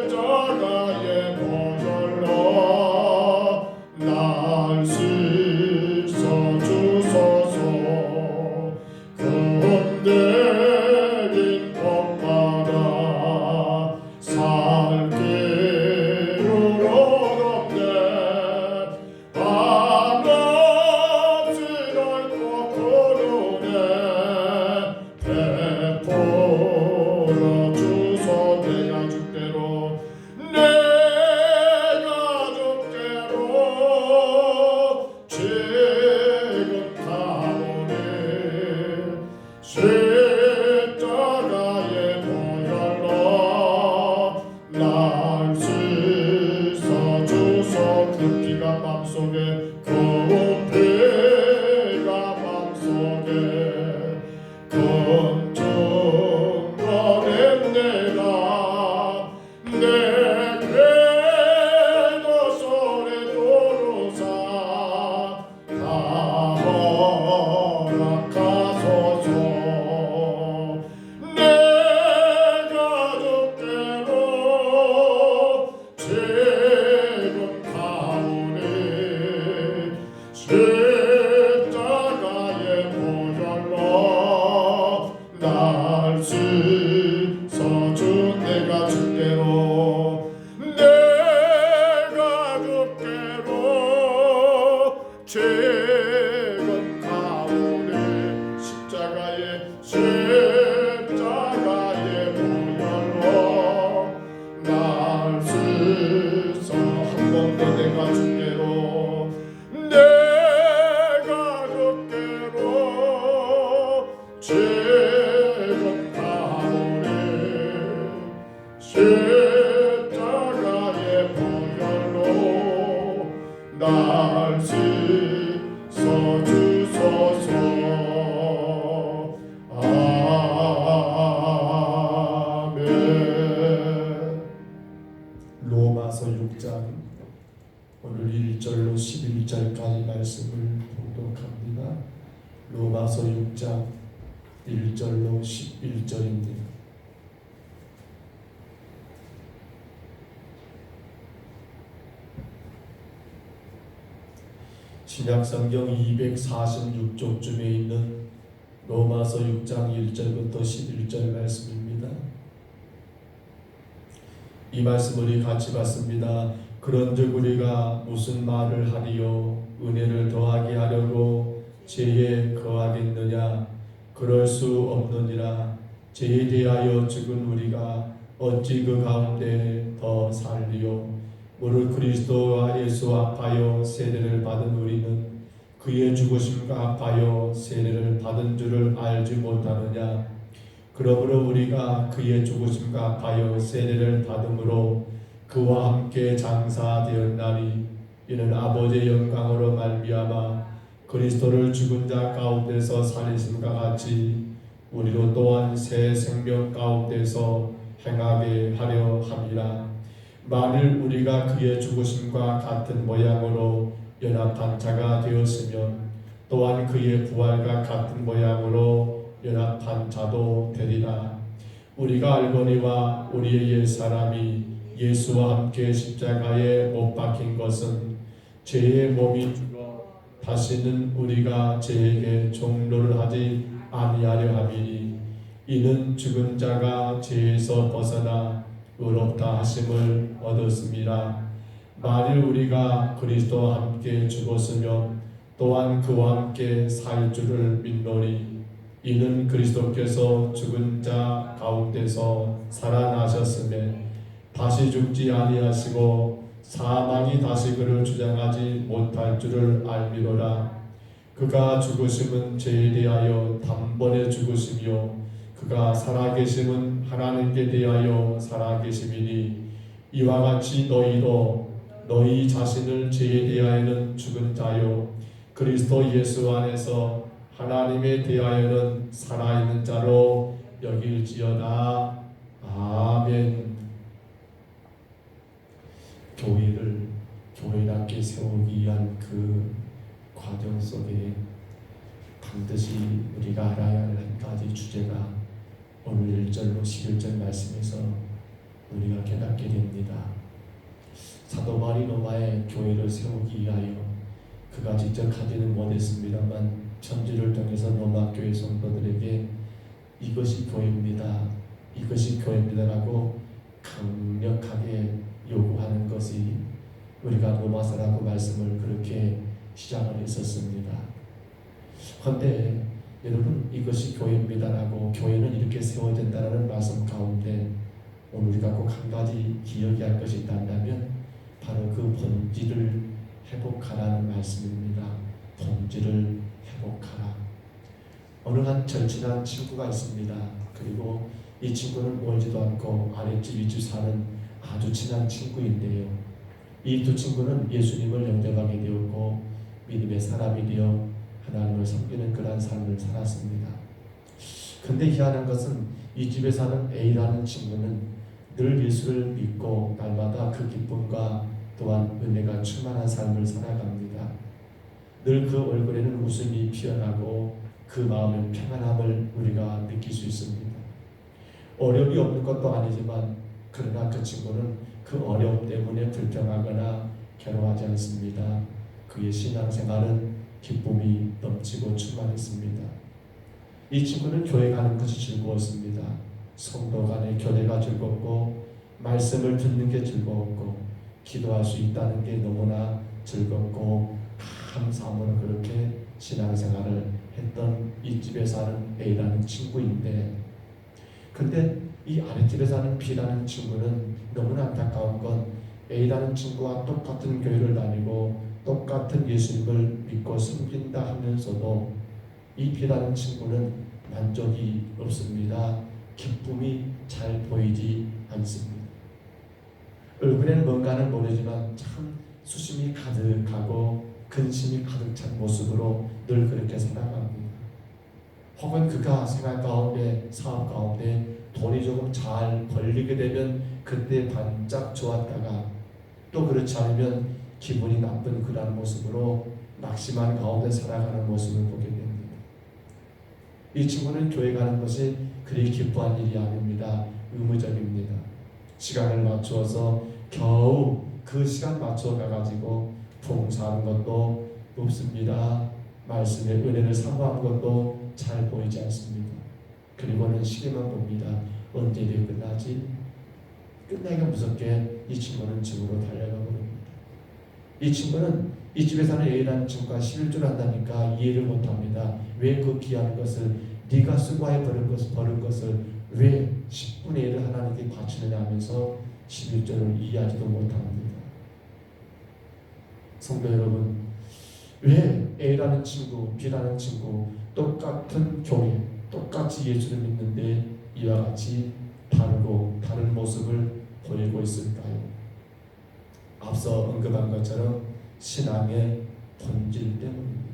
십자가의 보혈로 날 씻어 주소서. 금대린 복받아 살 길을 얻었네. 밤낮이 넓고 푸르네. 베풀어 주소. 내가 주께로 지금 가오니. 십자가의 보혈로 날 씻어 주소. 그 피가 맘속에 고운 피가 맘속에 건축거린 내가 내 궤도 소리 도로사 다 허락하소서. 내가 주께로 지금 가오니. 십자가의 보혈로 날 씻어준. 내가 주께로 지금 가오니. 십자가의 보혈로 날 씻어. 한 번 더 내가 주께로 지금 가오니. 십자가의 보혈로 날 씻어 주소서. 아멘. 로마서 6장 오늘 1절로 11절까지 말씀을 봉독합니다. 로마서 6장 1절로 11절입니다. 신약성경 246쪽쯤에 있는 로마서 6장 1절부터 11절 말씀입니다. 이 말씀 우리 같이 봤습니다. 그런즉 우리가 무슨 말을 하리요? 은혜를 더하게 하려고 죄에 거하겠느냐? 그럴 수 없느니라. 죄에 대하여 죽은 우리가 어찌 그 가운데 더 살리요? 무릇 그리스도와 예수 앞하여 세례를 받은 우리는 그의 죽으심과 합하여 세례를 받은 줄을 알지 못하느냐? 그러므로 우리가 그의 죽으심과 합하여 세례를 받음으로 그와 함께 장사되었나니 이는 아버지의 영광으로 말미암아 그리스도를 죽은 자 가운데서 살리심과 같이 우리로 또한 새 생명 가운데서 행하게 하려 함이라. 만일 우리가 그의 죽으심과 같은 모양으로 연합한 자가 되었으면 또한 그의 부활과 같은 모양으로 연합한 자도 되리라. 우리가 알거니와 우리의 옛사람이 예수와 함께 십자가에 못 박힌 것은 죄의 몸이 죽어 다시는 우리가 죄에게 종로를 하지 아니하려 함이니 이는 죽은 자가 죄에서 벗어나 의롭다 하심을 얻었습니다. 만일 우리가 그리스도와 함께 죽었으면 또한 그와 함께 살 줄을 믿노니 이는 그리스도께서 죽은 자 가운데서 살아나셨음에 다시 죽지 아니하시고 사망이 다시 그를 주장하지 못할 줄을 알미로라. 그가 죽으심은 죄에 대하여 단번에 죽으심이요 그가 살아계심은 하나님께 대하여 살아계심이니 이와 같이 너희도 너희 자신을 죄에 대하여는 죽은 자요 그리스도 예수 안에서 하나님에 대하여는 살아있는 자로 여길지어다. 아멘. 교회를 교회답게 세우기 위한 그 과정 속에 반드시 우리가 알아야 할 한 가지 주제가 오늘 1절로 11절 말씀에서 마리노마의 교회를 세우기 위하여 그가 직접 가지는 못했습니다만 편지를 통해서 로마 교회 성도들에게 이것이 교회입니다. 이것이 교회입니다라고 강력하게 요구하는 것이 우리가 로마서라고 말씀을 그렇게 시작을 했었습니다. 그런데 여러분 이것이 교회입니다라고 교회는 이렇게 세워진다는 말씀 가운데 오늘 우리가 꼭 한 가지 기억해야 할 것이 있다면 바로 그 본질을 회복하라는 말씀입니다. 본질을 회복하라. 어느 한 절친한 친구가 있습니다. 그리고 이 친구는 멀지도 않고 아랫집 윗집 사는 아주 친한 친구인데요. 이 두 친구는 예수님을 영접하게 되었고 믿음의 사람이 되어 하나님을 섬기는 그런 삶을 살았습니다. 근데 희한한 것은 이 집에 사는 A라는 친구는 늘 예수를 믿고 날마다 그 기쁨과 또한 은혜가 충만한 삶을 살아갑니다. 늘 그 얼굴에는 웃음이 피어나고 그 마음의 평안함을 우리가 느낄 수 있습니다. 어려움이 없는 것도 아니지만 그러나 그 친구는 그 어려움 때문에 불평하거나 괴로워하지 않습니다. 그의 신앙생활은 기쁨이 넘치고 충만했습니다. 이 친구는 교회 가는 것이 즐거웠습니다. 성도 간의 교제가 즐겁고 말씀을 듣는 게 즐거웠고 기도할 수 있다는 게 너무나 즐겁고 감사함으로 그렇게 신앙생활을 했던 이 집에 사는 A라는 친구인데, 근데 이 아랫집에 사는 B라는 친구는 너무나 안타까운 건 A라는 친구와 똑같은 교회를 다니고 똑같은 예수님을 믿고 섬긴다 하면서도 이 B라는 친구는 만족이 없습니다. 기쁨이 잘 보이지 않습니다. 얼굴에는 뭔가는 모르지만 참 수심이 가득하고 근심이 가득 찬 모습으로 늘 그렇게 살아갑니다. 혹은 그가 생활 가운데 사업 가운데 돈이 조금 잘 벌리게 되면 그때 반짝 좋았다가 또 그렇지 않으면 기분이 나쁜 그런 모습으로 낙심한 가운데 살아가는 모습을 보게 됩니다. 이 친구는 교회 가는 것이 그리 기뻐한 일이 아닙니다. 의무적입니다. 시간을 맞추어서 겨우 그 시간 맞춰 가가지고 봉사하는 것도 없습니다. 말씀의 은혜를 사모하는 것도 잘 보이지 않습니다. 그리고는 시계만 봅니다. 언제 일이 끝나지? 끝나기가 무섭게 이 친구는 집으로 달려가 버립니다. 이 친구는 이 집에 사는 A라는 친구가 11조를 한다니까 이해를 못합니다. 왜 그 귀한 것을 네가 수고해 버린 것을 왜 10분의 1을 하나님께 바치느냐 하면서 11조를 이해하지도 못합니다. 성도 여러분, 왜 A라는 친구, B라는 친구 똑같은 교회, 똑같이 예수를 믿는데 이와 같이 다르고 다른 모습을 보이고 있을까요? 앞서 언급한 것처럼 신앙의 본질 때문입니다.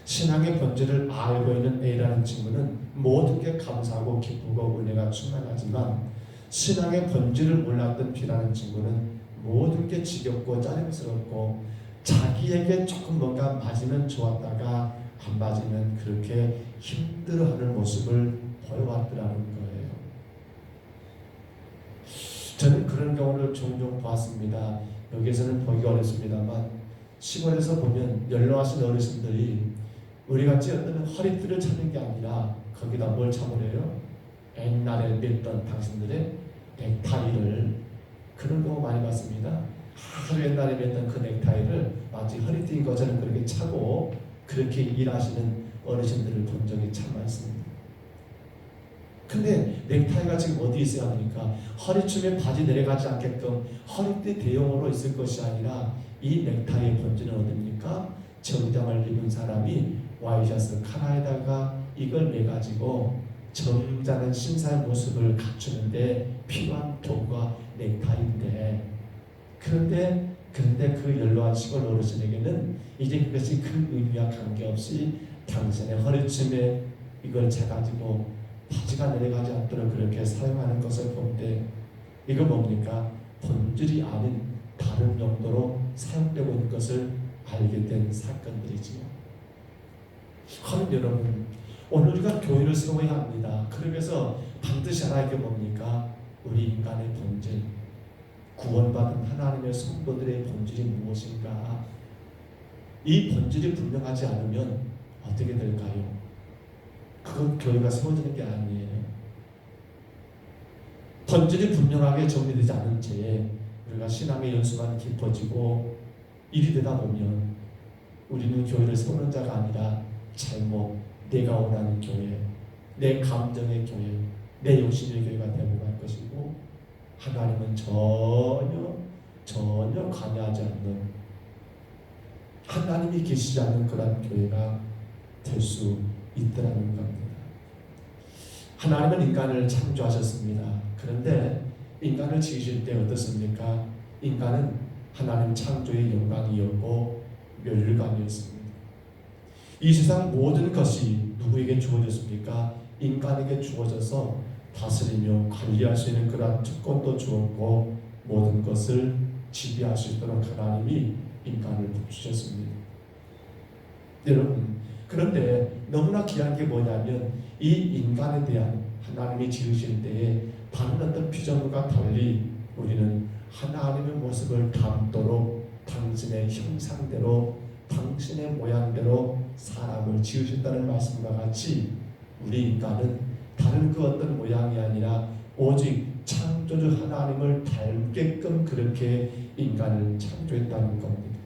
신앙의 본질을 알고 있는 A라는 친구는 모든 게 감사하고 기쁘고 은혜가 충만하지만 신앙의 본질을 몰랐던 B라는 친구는 모든 게 지겹고 짜증스럽고 자기에게 조금 뭔가 맞으면 좋았다가 안 맞으면 그렇게 힘들어하는 모습을 보여왔더라는 거예요. 저는 그런 경우를 종종 보았습니다. 여기에서는 보기 어렵습니다만 시골에서 보면 연로하신 어르신들이 우리같이 어떤 허리띠를 찾는 게 아니라 거기다 뭘 참으래요? 옛날에 맸던 당신들의 넥타이를, 그런 경우 많이 봤습니다. 아주 옛날에 맸던 그 넥타이를 마치 허리띠인 것처럼 그렇게 차고 그렇게 일하시는 어르신들을 본 적이 참 많습니다. 근데 넥타이가 지금 어디 있어야 합니까? 허리춤에 바지 내려가지 않게끔 허리띠 대용으로 있을 것이 아니라 이 넥타이의 본질은 어딥니까? 정장을 입은 사람이 와이셔츠 카라에다가 이걸 매가지고 점잖은 신사의 모습을 갖추는데 필요한 도구가 넥타이인데, 그런데 그 연로한 시골 어르신에게는 이제 그것이 큰 의미와 관계없이 당신의 허리춤에 이걸 재가지고 바지가 내려가지 않도록 그렇게 사용하는 것을 볼 때 이거 뭡니까? 본질이 아닌 다른 용도로 사용되고 있는 것을 알게 된 사건들이지요. 그럼 여러분, 오늘 우리가 교회를 세워야 합니다. 그러면서 반드시 알아야 할 게 뭡니까? 우리 인간의 본질, 구원받은 하나님의 성도들의 본질이 무엇인가? 이 본질이 분명하지 않으면 어떻게 될까요? 그건 교회가 세워지는 게 아니에요. 본질이 분명하게 정리되지 않은 채 우리가 신앙의 연수만 깊어지고 일이 되다 보면 우리는 교회를 세우는 자가 아니라 잘못 내가 원하는 교회, 내 감정의 교회, 내 욕심의 교회가 되고 갈 것이고, 하나님은 전혀 관여하지 않는, 하나님이 계시지 않는 그런 교회가 될 수 있더라는 겁니다. 하나님은 인간을 창조하셨습니다. 그런데 인간을 지으실 때 어떻습니까? 인간은 하나님 창조의 영광이었고 멸류관이었습니다. 이 세상 모든 것이 누구에게 주어졌습니까? 인간에게 주어져서 다스리며 관리할 수 있는 그러한 특권도 주었고, 모든 것을 지배할 수 있도록 하나님이 인간을 주셨습니다. 여러분, 그런데 너무나 귀한 게 뭐냐면, 이 인간에 대한 하나님이 지으실 때에 다른 어떤 피조물과 달리 우리는 하나님의 모습을 담도록 당신의 형상대로, 당신의 모양대로 사람을 지으셨다는 말씀과 같이, 우리 인간은 다른 그 어떤 모양이 아니라 오직 창조주 하나님을 닮게끔 그렇게 인간을 창조했다는 겁니다.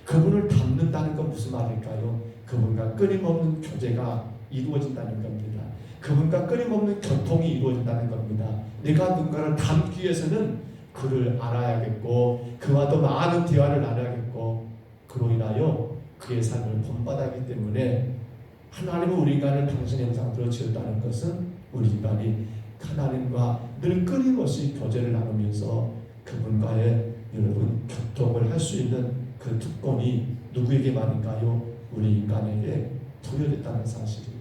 그분을 닮는다는 건 무슨 말일까요? 그분과 끊임없는 교제가 이루어진다는 겁니다. 그분과 끊임없는 교통이 이루어진다는 겁니다. 내가 누군가를 닮기 위해서는 그를 알아야겠고, 그와 더 많은 대화를 나눠야겠고, 그로 인하여 그의 삶을 본받았기 때문에, 하나님은 우리 인간을 당신의 형상대로 지었다는 것은 우리 인간이 하나님과 늘 끊임없이 교제를 나누면서 그분과의 여러분 교통을 할 수 있는 그 특권이 누구에게만인가요? 우리 인간에게 부여됐다는 사실이에요.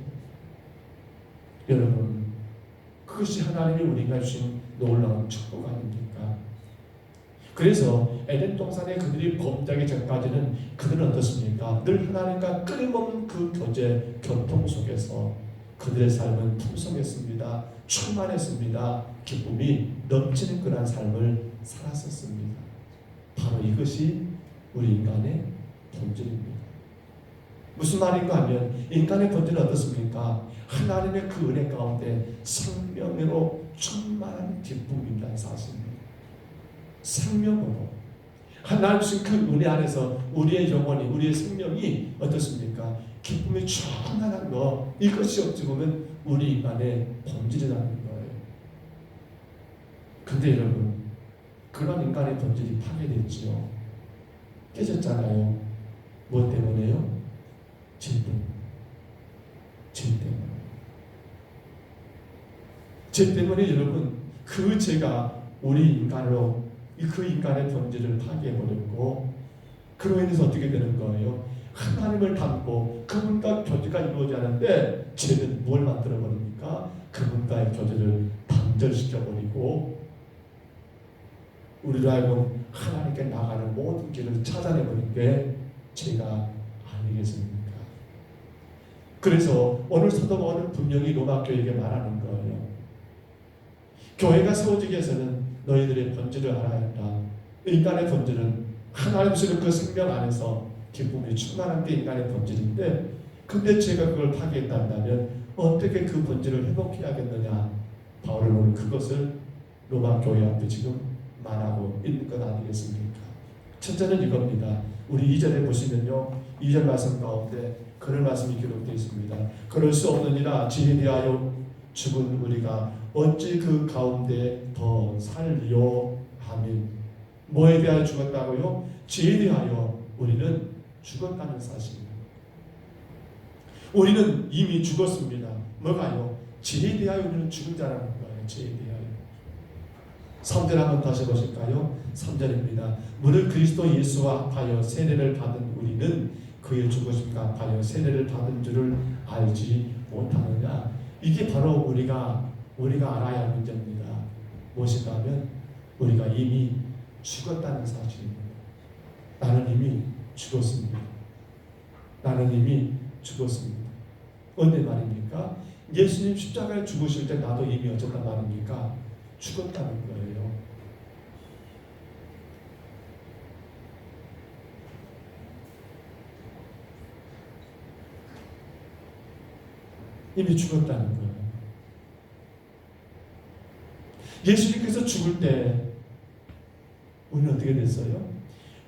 여러분, 그것이 하나님이 우리 인간에 주신 놀라운 축복 아닙니까? 그래서 에덴 동산에 그들이 범죄하기 전까지는 그들은 어떻습니까? 늘 하나님과 끊임없는 그 교제, 교통 속에서 그들의 삶은 풍성했습니다. 충만했습니다. 기쁨이 넘치는 그런 삶을 살았었습니다. 바로 이것이 우리 인간의 본질입니다. 무슨 말인가 하면, 인간의 본질은 어떻습니까? 하나님의 그 은혜 가운데 생명으로 충만한 기쁨이라는 사실입니다. 생명으로 하나님 주신 그 은혜 안에서 우리의 영혼이, 우리의 생명이 어떻습니까? 기쁨이 충만한 것, 이것이 어찌 보면 우리 인간의 본질이라는 거예요. 근데 여러분, 그런 인간의 본질이 파괴됐지요. 깨졌잖아요. 뭐 때문에요? 죄 때문에. 죄 때문에 여러분, 그 죄가 우리 인간으로 그 인간의 본질을 파괴해버렸고, 그로 인해서 어떻게 되는 거예요? 하나님을 닮고 그분과 교제가 이루어지지 않는데 죄는 뭘 만들어버립니까? 그분과의 교제를 단절시켜버리고, 우리로 하여금 하나님께 나가는 모든 길을 찾아내버린 게 죄가 아니겠습니까? 그래서 오늘 사도 바울은 분명히 로마 교회에게 말하는 거예요. 교회가 세워지기 위해서는 너희들의 본질을 알아야 한다. 인간의 본질은 하나님 주시는 그 생명 안에서 기쁨이 충만한 게 인간의 본질인데, 근데 죄가 그걸 파괴했다면 어떻게 그 본질을 회복해야겠느냐? 바울은 오늘 그것을 로마 교회한테 지금 말하고 있는 것 아니겠습니까? 첫째는 이겁니다. 우리 2절에 보시면요, 2절 말씀 가운데 그런 말씀이 기록되어 있습니다. 그럴 수 없느니라 지혜에 대하여 죽은 우리가 어찌 그 가운데 더 살리요 하면, 뭐에 대하여 죽었다고요? 지혜에 대하여 우리는 죽었다는 사실입니다. 우리는 이미 죽었습니다. 뭐가요? 지혜에 대하여 우리는 죽은 자라는 거예요. 지혜에 대하여. 3절 한번 다시 보실까요? 3절입니다. 무릇 그리스도 예수와 합하여 세례를 받은 우리는 그의 죽으심과 합하여 세례를 받은 줄을 알지 못하느냐? 이게 바로 우리가 알아야 할 문제입니다. 무엇인가 하면 우리가 이미 죽었다는 사실입니다. 나는 이미 죽었습니다. 나는 이미 죽었습니다. 언제 말입니까? 예수님 십자가에 죽으실 때 나도 이미 어쨌단 말입니까? 죽었다는 거예요. 이미 죽었다는 거예요. 예수님께서 죽을 때 우리는 어떻게 됐어요?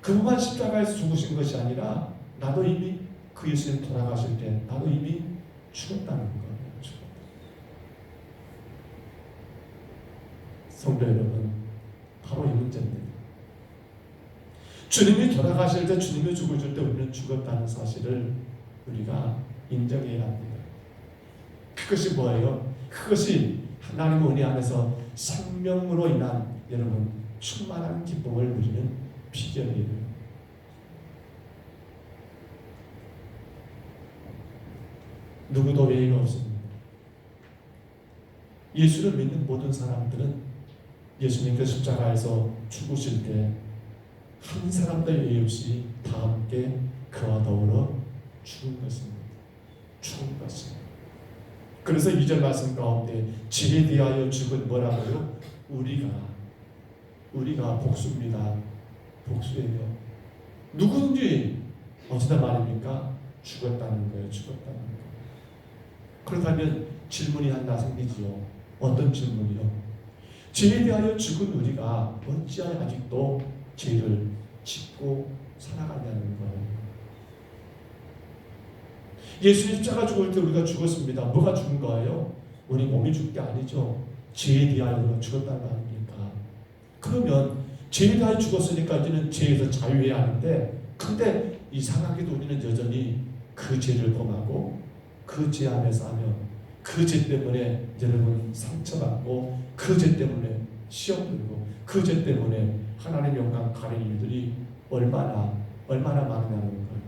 그분만 십자가에서 죽으신 것이 아니라 나도 이미 그 예수님 돌아가실 때 나도 이미 죽었다는 거예요. 죽었다. 성도 여러분, 바로 이 문제입니다. 주님이 돌아가실 때, 주님이 죽으실 때 우리는 죽었다는 사실을 우리가 인정해야 합니다. 그것이 뭐예요? 그것이 하나님의 은혜 안에서 생명으로 인한 여러분 충만한 기쁨을 누리는 비결이에요. 누구도 예의가 없습니다. 예수를 믿는 모든 사람들은 예수님께서 십자가에서 죽으실 때 한 사람도 예의 없이 다 함께 그와 더불어 죽은 것입니다. 죽은 것입니다. 그래서 2절 말씀 가운데 지에 대하여 죽은 뭐라고요? 우리가 복수입니다. 복수예요. 누구든지 어쩌다 말입니까? 죽었다는 거예요. 죽었다는 거예요. 그렇다면 질문이 하나 생기지요. 어떤 질문이요? 죄에 대하여 죽은 우리가 어찌하여 아직도 죄를 짓고 살아가냐는 거예요. 예수 십자가 죽을 때 우리가 죽었습니다. 뭐가 죽은 거예요? 우리 몸이 죽은 게 아니죠. 죄에 대하여 우리가 죽었다는 거 아닙니까? 그러면 죄에 대하여 죽었으니까 이제는 죄에서 자유해야 하는데, 근데 이상하게도 우리는 여전히 그 죄를 범하고 그 죄 안에서 하며 그 죄 때문에 여러분 상처받고 그 죄 때문에 시험 들고 그 죄 때문에 하나님 영광 가리는 일들이 얼마나 많으냐는 거예요.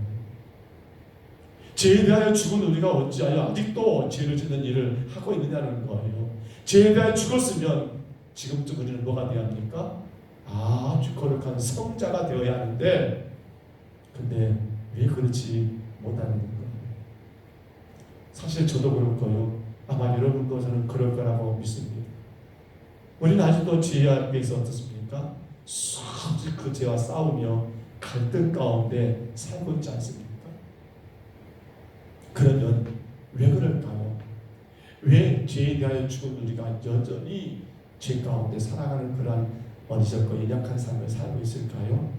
죄에 대하여 죽은 우리가 어찌하여 아직도 죄를 짓는 일을 하고 있느냐는 거예요. 죄에 대하여 죽었으면 지금쯤 우리는 뭐가 되어야 합니까? 아주 거룩한 성자가 되어야 하는데, 근데 왜 그렇지 못하는 거예요? 사실 저도 그렇고요. 아마 여러분도 저는 그럴 거라고 믿습니다. 우리는 아직도 죄 앞에서 어떻습니까? 수없이 그 죄와 싸우며 갈등 가운데 살고 있지 않습니까? 그러면 왜 그럴까요? 왜 죄에 대하여 죽은 우리가 여전히 죄 가운데 살아가는 그러한 어리석고 연약한 삶을 살고 있을까요?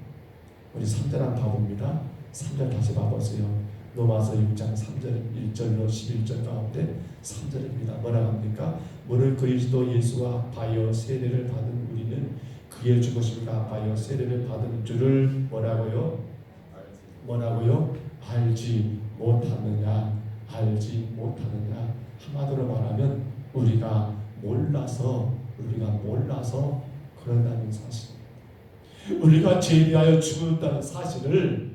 우리 3절 한번 봐봅니다. 3절 다시 봐보세요. 로마서 6장 3절 1절로 11절 가운데 3절입니다. 뭐라고 합니까? 무릇 그리스도 예수와 합하여 세례를 받은 우리는 그의 죽으심과 합하여 세례를 받은 줄을 뭐라고요? 알지 못하느냐. 한마디로 말하면 우리가 몰라서 그런다는 사실. 우리가 죄에 대하여 죽었다는 사실을,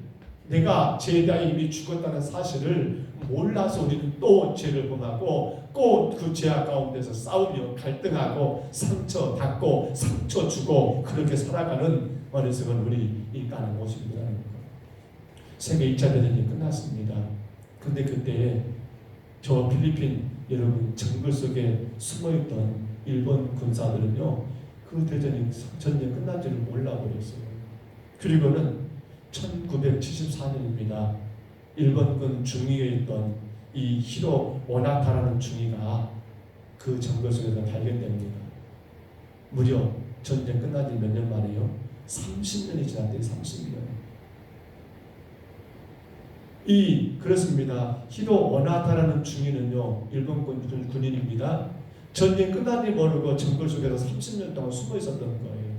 내가 죄에 대하여 이미 죽었다는 사실을 몰라서 우리는 또 죄를 범하고 또 그 죄악 가운데서 싸우며 갈등하고 상처 받고 상처 주고 그렇게 살아가는 어리석은 우리 인간의 모습이라는 거예요. 세계 2차 대전이 끝났습니다. 근데 그때 저 필리핀 여러분 정글 속에 숨어있던 일본 군사들은요, 그 대전이 전쟁 끝난 줄을 몰라버렸어요. 그리고는 1974년입니다. 일본군 중위에 있던 이 히로 오나타라는 중위가 그 정글 속에서 발견됩니다. 무려 전쟁 끝난 지 몇 년 만에요? 30년이 지났대요. 30년. 그렇습니다. 히로 오나타라는 중위는요, 일본군 군인입니다. 전쟁 끝난 지 모르고 정글 속에서 30년 동안 숨어 있었던 거예요.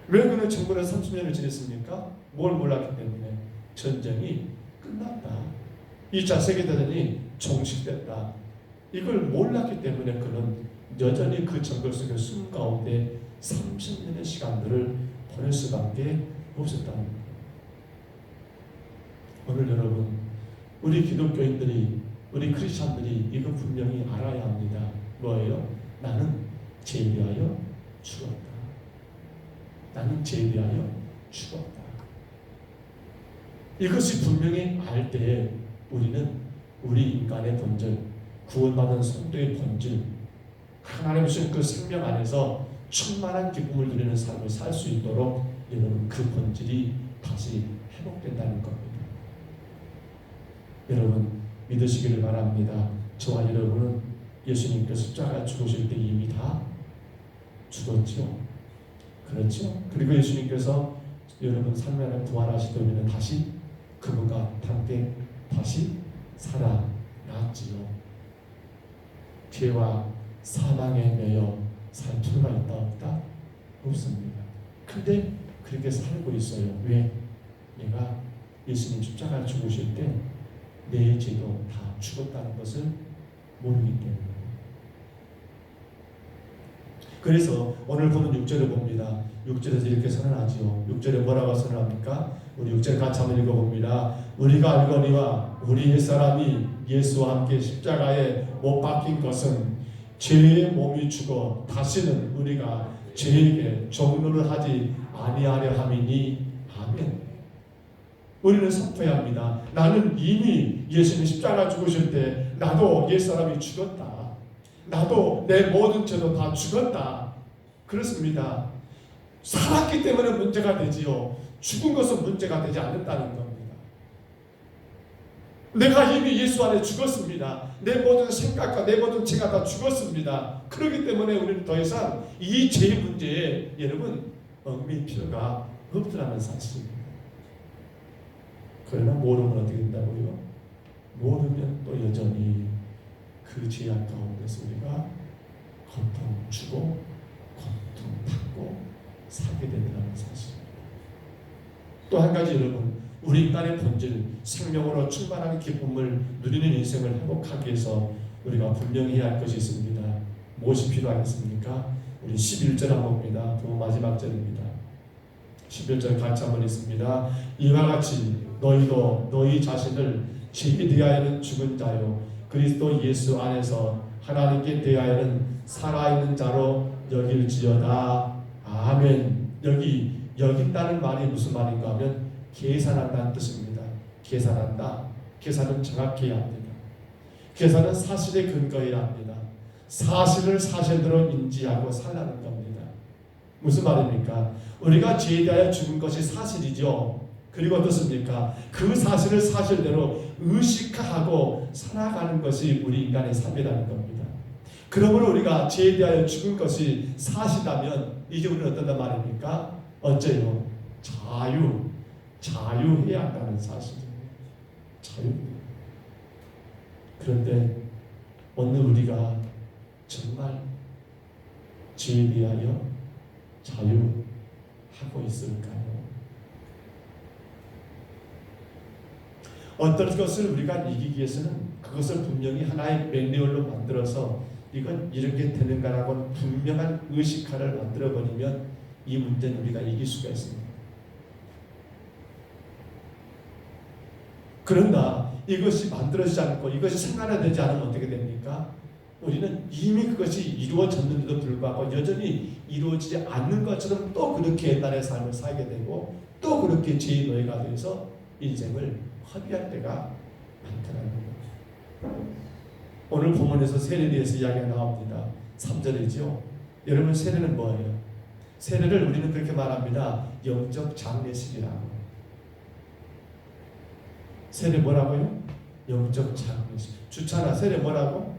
왜 그는 정글에서 30년을 지냈습니까? 뭘 몰랐기 때문에. 전쟁이 끝났다. 2차 세계대전이 종식됐다. 이걸 몰랐기 때문에 그는 여전히 그 정글 속의 숨 가운데 30년의 시간들을 보낼 수밖에 없었다는 거예요. 오늘 여러분, 우리 기독교인들이, 우리 크리스찬들이 이거 분명히 알아야 합니다. 뭐예요? 나는 죄에 대하여 죽었다. 나는 죄에 대하여 죽었다. 이것이 분명히 알 때에 우리는 우리 인간의 본질, 구원받은 성도의 본질, 하나님 주신 그 생명 안에서 충만한 기쁨을 누리는 삶을 살 수 있도록 여러분 그 본질이 다시 회복된다는 겁니다. 여러분, 믿으시기를 바랍니다. 저와 여러분은 예수님께서 십자가에 죽으실 때 이미 다 죽었죠. 그렇죠. 그리고 예수님께서 여러분 삶 안에 부활하시더니 다시 그분과 함께 다시 살아났지요. 죄와 사망에 매여 살 필요가 있다 없다? 없습니다. 근데 그렇게 살고 있어요. 왜? 내가 예수님 십자가에 죽으실 때 내 죄도 다 죽었다는 것을 모르기 때문에. 그래서 오늘 보는 6절을 봅니다. 6절에서 이렇게 선언하지요. 6절에 뭐라고 선언합니까? 우리 6절 같이 한번 읽어봅니다. 우리가 알거니와 우리 옛사람이 예수와 함께 십자가에 못 박힌 것은 죄의 몸이 죽어 다시는 우리가 죄에게 종노를 하지 아니하려 함이니. 아멘. 우리는 선포해야 합니다. 나는 이미 예수님 십자가 죽으실 때 나도 옛사람이 죽었다. 나도 내 모든 죄도 다 죽었다. 그렇습니다. 살았기 때문에 문제가 되지요. 죽은 것은 문제가 되지 않는다는 겁니다. 내가 이미 예수 안에 죽었습니다. 내 모든 생각과 내 모든 죄가 다 죽었습니다. 그렇기 때문에 우리는 더 이상 이 죄 문제에 여러분 얽매일 필요가 없더라는 사실입니다. 그러나 모르면 어떻게 된다고요? 모르면 또 여전히 그 죄악 가운데서 우리가 고통 주고 고통 받고 살게 된다는 사실입니다. 또 한 가지 여러분, 우리 인간의 본질, 생명으로 충만한 기쁨을 누리는 인생을 회복하기 위해서 우리가 분명히 해야 할 것이 있습니다. 무엇이 필요하겠습니까? 우리 11절 한번 봅니다. 두 마지막 절입니다. 11절 같이 한번 읽습니다. 이와 같이 너희도 너희 자신을 죄에 대하여는 죽은 자요 그리스도 예수 안에서 하나님께 대하여는 살아있는 자로 여길지어다. 아멘. 여기 여긴다는 말이 무슨 말인가 하면 계산한다는 뜻입니다. 계산한다. 계산은 정확히 해야 합니다. 계산은 사실에 근거해야 합니다. 사실을 사실대로 인지하고 살라는 겁니다. 무슨 말입니까? 우리가 죄에 대하여 죽은 것이 사실이죠. 그리고 어떻습니까? 그 사실을 사실대로 의식하고 살아가는 것이 우리 인간의 삶이라는 겁니다. 그러므로 우리가 죄에 대하여 죽은 것이 사실이라면 이제 우리는 어떤 말입니까? 어째요? 자유해야 한다는 사실입니다. 자유. 그런데 오늘 우리가 정말 죄에 대하여 자유하고 있을까요? 어떤 것을 우리가 이기기 위해서는 그것을 분명히 하나의 매뉴얼로 만들어서 이건 이렇게 되는가라고 분명한 의식화를 만들어버리면 이 문제는 우리가 이길 수가 있습니다. 그러나 이것이 만들어지지 않고 이것이 생활화되지 않으면 어떻게 됩니까? 우리는 이미 그것이 이루어졌는데도 불구하고 여전히 이루어지지 않는 것처럼 또 그렇게 옛날의 삶을 살게 되고 또 그렇게 죄의 노예가 돼서 인생을 허비할 때가 많다는 겁니다. 오늘 본문에서 세례에 대해서 이야기가 나옵니다. 3절이죠. 여러분 세례는 뭐예요? 세례를 우리는 그렇게 말합니다. 영적 장례식이라고. 세례 뭐라고요? 영적 장례식. 주찬아 세례 뭐라고?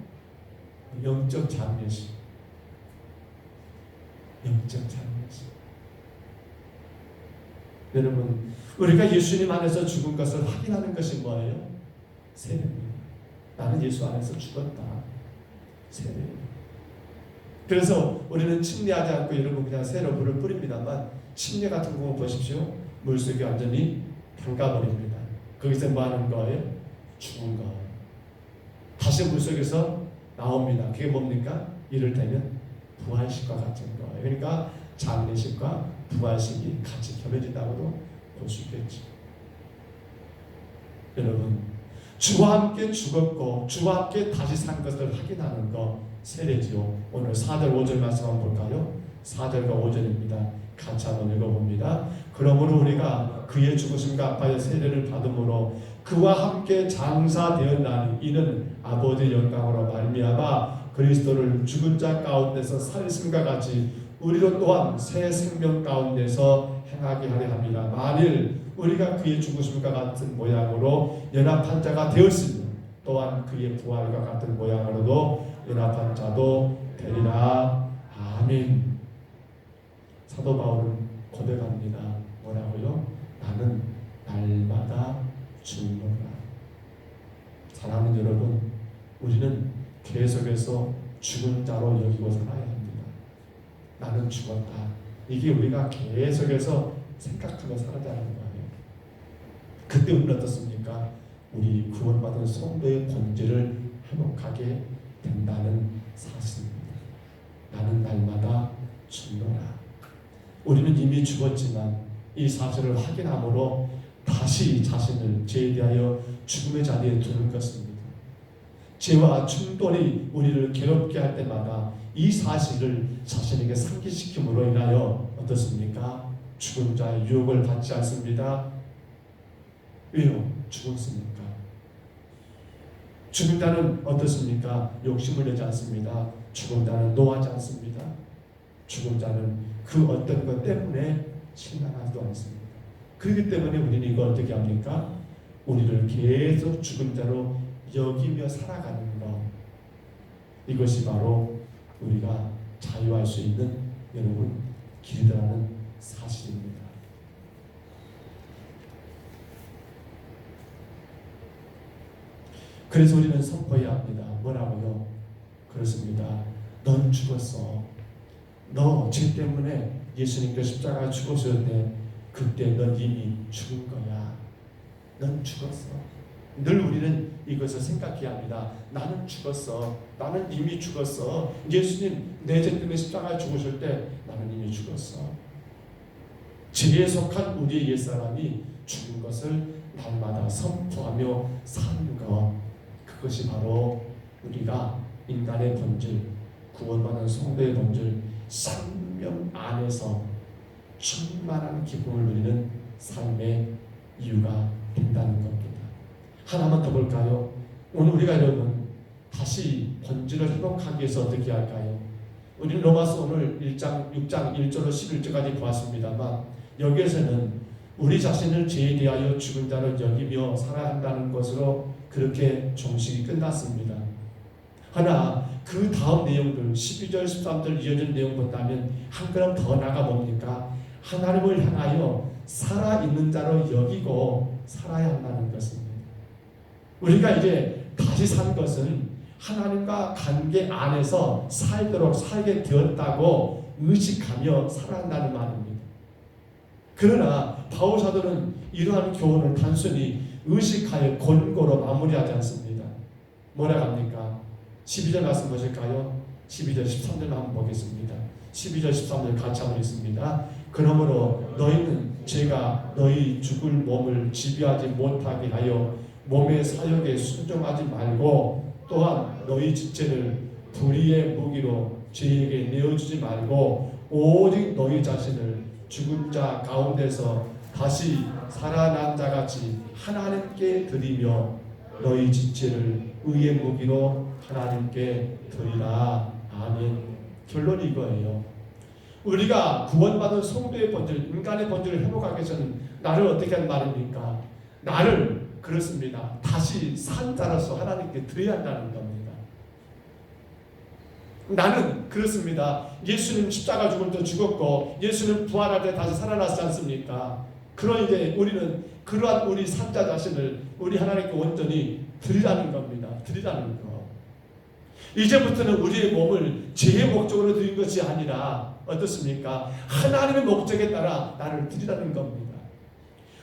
영적 장례식. 영적 장례식. 여러분 우리가 예수님 안에서 죽은 것을 확인하는 것이 뭐예요? 세례입니다. 나는 예수 안에서 죽었다. 세례입니다. 그래서 우리는 침례하지 않고 여러분 그냥 세로 물을 뿌립니다만 침례 같은 거 보십시오. 물속에 완전히 담가버립니다. 거기서 뭐 하는 거예요? 죽은 거예요. 다시 물속에서 나옵니다. 그게 뭡니까? 이를테면 부활식과 같은 거예요. 그러니까 장례식과 부활식이 같이 겹쳐진다고도 볼 수 있겠죠. 여러분 주와 함께 죽었고 주와 함께 다시 산 것을 확인하는 거 세례지요. 오늘 4절 5절 말씀 한번 볼까요? 4절과 5절입니다. 같이 한번 읽어봅니다. 그러므로 우리가 그의 죽으심과 아파의 세례를 받음으로 그와 함께 장사되었나니 이는 아버지의 영광으로 말미암아 그리스도를 죽은 자 가운데서 살리심과 같이 우리로 또한 새 생명 가운데서 행하게 하려 합니다. 만일 우리가 그의 죽으심과 같은 모양으로 연합한 자가 되었으면 또한 그의 부활과 같은 모양으로도 연합한 자도 되리라. 아멘. 사도 바울은 고백합니다. 뭐라고요? 나는 날마다 죽노라. 사랑하는 여러분, 우리는 계속해서 죽은 자로 여기고 살아야 합니다. 나는 죽었다. 이게 우리가 계속해서 생각하며 살아야 하는 거예요. 그때 우리는 어떻습니까? 우리 구원받은 성도의 본질을 회복하게 된다는 사실입니다. 나는 날마다 죽노라. 우리는 이미 죽었지만 이 사실을 확인함으로 다시 자신을 죄에 대하여 죽음의 자리에 두는 것입니다. 죄와 충돌이 우리를 괴롭게 할 때마다 이 사실을 자신에게 상기시킴으로 인하여 어떻습니까? 죽은 자의 유혹을 받지 않습니다. 왜요? 죽었습니까? 죽은 자는 어떻습니까? 욕심을 내지 않습니다. 죽은 자는 노하지 않습니다. 죽은 자는 그 어떤 것 때문에 실망하지도 않습니다. 그렇기 때문에 우리는 이걸 어떻게 합니까? 우리를 계속 죽은 자로 여기며 살아가는 것, 이것이 바로 우리가 자유할 수 있는 여러분 길이라는 사실입니다. 그래서 우리는 선포해야 합니다. 뭐라고요? 그렇습니다. 넌 죽었어. 너 죄 때문에 예수님께서 십자가에 죽었을 때 그때 넌 이미 죽은 거야. 넌 죽었어. 늘 우리는 이것을 생각해야 합니다. 나는 죽었어. 나는 이미 죽었어. 예수님 내 죄 때문에 십자가에 죽으실 때 나는 이미 죽었어. 죄에 속한 우리의 옛사람이 죽은 것을 날마다 선포하며 사는 것, 그것이 바로 우리가 인간의 본질, 구원받은 성도의 본질, 생명 안에서 충만한 기쁨을 누리는 삶의 이유가 된다는 겁니다. 하나만 더 볼까요? 오늘 우리가 여러분 다시 본질을 회복하기 위해서 어떻게 할까요? 우리는 로마서 오늘 1장 6장 1절로 11절까지 보았습니다만 여기에서는 우리 자신을 죄에 대하여 죽은 자를 여기며 살아야 한다는 것으로 그렇게 종식이 끝났습니다. 하나 그 다음 내용들 12절 13절 이어진 내용 본다면 한 걸음 더 나가 봅니까? 하나님을 향하여 살아있는 자로 여기고 살아야 한다는 것입니다. 우리가 이제 다시 산 것은 하나님과 관계 안에서 살도록 살게 되었다고 의식하며 살아야 한다는 말입니다. 그러나 바울 사도는 이러한 교훈을 단순히 의식하여 권고로 마무리하지 않습니다. 뭐라고 합니까? 12절 말씀 보실까요? 12절 13절 한번 보겠습니다. 12절 13절 같이 한번 읽습니다. 그러므로 너희는 죄가 너희 죽을 몸을 지배하지 못하게 하여 몸의 사욕에 순종하지 말고 또한 너희 지체를 불의의 무기로 죄에게 내어주지 말고 오직 너희 자신을 죽은 자 가운데서 다시 살아난 자같이 하나님께 드리며 너희 지체를 의의 무기로 하나님께 드리라. 아멘. 결론이 이거예요. 우리가 구원받은 성도의 본질, 인간의 본질을 회복하기 위해서는 나를 어떻게 하는 말입니까? 나를 그렇습니다. 다시 산 자로서 하나님께 드려야 한다는 겁니다. 나는 그렇습니다. 예수님 십자가 죽을 때 죽었고 예수님 부활할 때 다시 살아났지 않습니까? 그러니 우리는 그러한 우리 산자 자신을 우리 하나님께 온전히 드리라는 겁니다. 드리라는 거. 이제부터는 우리의 몸을 죄의 목적으로 드린 것이 아니라 어떻습니까? 하나님의 목적에 따라 나를 드리라는 겁니다.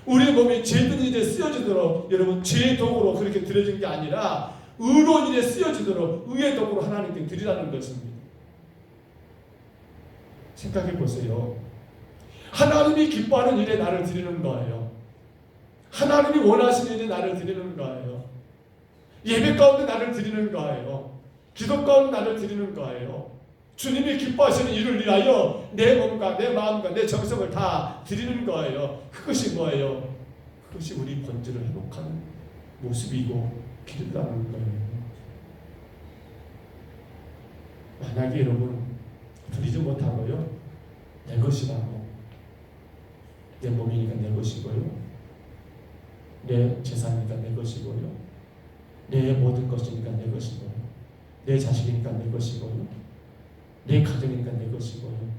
우리의 몸이 죄된 일에 쓰여지도록 여러분 죄의 도구로 그렇게 드려진 게 아니라 의로운 일에 쓰여지도록 의의 도구로 하나님께 드리라는 것입니다. 생각해 보세요. 하나님이 기뻐하는 일에 나를 드리는 거예요. 하나님이 원하시는 일에 나를 드리는 거예요. 예배 가운데 나를 드리는 거예요. 기도 가운데 나를 드리는 거예요. 주님이 기뻐하시는 일을 위하여 내 몸과 내 마음과 내 정성을 다 드리는 거예요. 그것이 뭐예요? 그것이 우리 본질을 회복하는 모습이고 길이라는 거예요. 만약에 여러분 드리지 못하고요, 내 것이라고, 내 몸이니까 내 것이고요, 내 재산이니까 내 것이고요, 내 모든 것이니까 내 것이고요. 내 자식이니까 내 것이고요. 내 가정이니까 내 것이고요.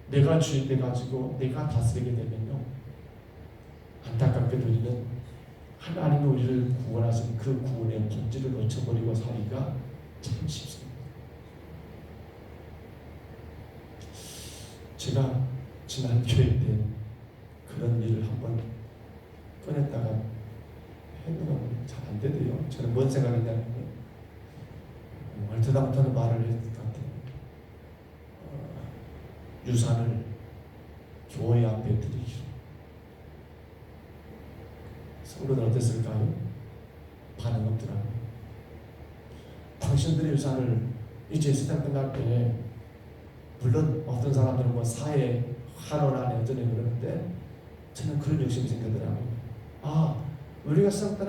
내가 주인 돼 가지고 내가 다스리게 되면요, 안타깝게도 우리는 하나님이 우리를 구원하신 그 구원의 본질을 놓쳐버리고 살기가 참 쉽습니다. 제가 지난 교회 때 그런 일을 한번 꺼냈다가 했는 잘 안 되대요. 저는 뭔 생각이냐면 얼토당 못하는 말을 했을 것 같아요. 유산을 교회 앞에 드리기로. 성도들 어땠을까요? 반응 없더라고요. 당신들의 유산을 이제 세상 끝날 때, 물론 어떤 사람들은 뭐 사회 환원하네 어쩌네 그러는데 저는 그런 욕심이 생기더라고요. 아, 우리가 세상